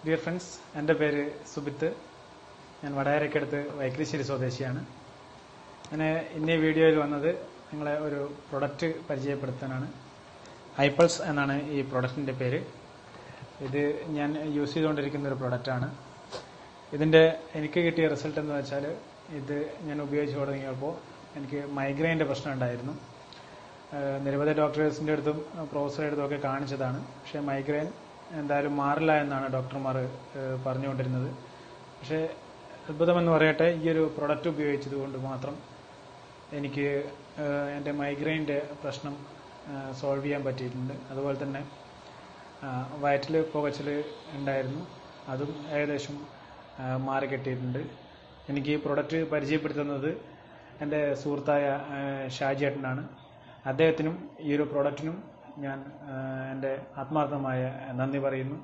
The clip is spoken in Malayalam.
ഡിയർ ഫ്രണ്ട്സ്, എൻ്റെ പേര് സുബിത്ത്. ഞാൻ വടകരയ്ക്കടുത്ത് വൈക്രിശ്ശേരി സ്വദേശിയാണ്. ഞാൻ ഇന്നീ വീഡിയോയിൽ വന്നത് നിങ്ങളെ ഒരു പ്രൊഡക്റ്റ് പരിചയപ്പെടുത്താനാണ്. ഐപൾസ് എന്നാണ് ഈ പ്രൊഡക്റ്റിൻ്റെ പേര്. ഇത് ഞാൻ യൂസ് ചെയ്തുകൊണ്ടിരിക്കുന്ന ഒരു പ്രൊഡക്റ്റാണ്. എനിക്ക് കിട്ടിയ റിസൾട്ട് എന്ന് വെച്ചാൽ, ഇത് ഞാൻ ഉപയോഗിച്ച് തുടങ്ങിയപ്പോൾ എനിക്ക് മൈഗ്രെയിൻ്റെ പ്രശ്നം ഉണ്ടായിരുന്നു. നിരവധി ഡോക്ടേഴ്സിൻ്റെ അടുത്തും പ്രൊഫസറുടെ അടുത്തും ഒക്കെ കാണിച്ചതാണ്. പക്ഷേ മൈഗ്രെയിൻ എന്തായാലും മാറില്ല എന്നാണ് ഡോക്ടർമാർ പറഞ്ഞുകൊണ്ടിരുന്നത്. പക്ഷേ അത്ഭുതമെന്ന് പറയട്ടെ, ഈ ഒരു പ്രൊഡക്റ്റ് ഉപയോഗിച്ചത് കൊണ്ട് മാത്രം എനിക്ക് എൻ്റെ മൈഗ്രെയിൻ്റെ പ്രശ്നം സോൾവ് ചെയ്യാൻ പറ്റിയിട്ടുണ്ട്. അതുപോലെ തന്നെ വയറ്റിൽ പുകച്ചിൽ ഉണ്ടായിരുന്നു, അതും ഏകദേശം മാറിക്കിട്ടിയിട്ടുണ്ട്. എനിക്ക് ഈ പ്രൊഡക്റ്റ് പരിചയപ്പെടുത്തുന്നത് എൻ്റെ സുഹൃത്തായ ഷാജിയേട്ടനാണ്. അദ്ദേഹത്തിനും ഈ ഒരു പ്രൊഡക്റ്റിനും ഞാൻ എൻ്റെ ആത്മാർത്ഥമായ നന്ദി പറയുന്നു.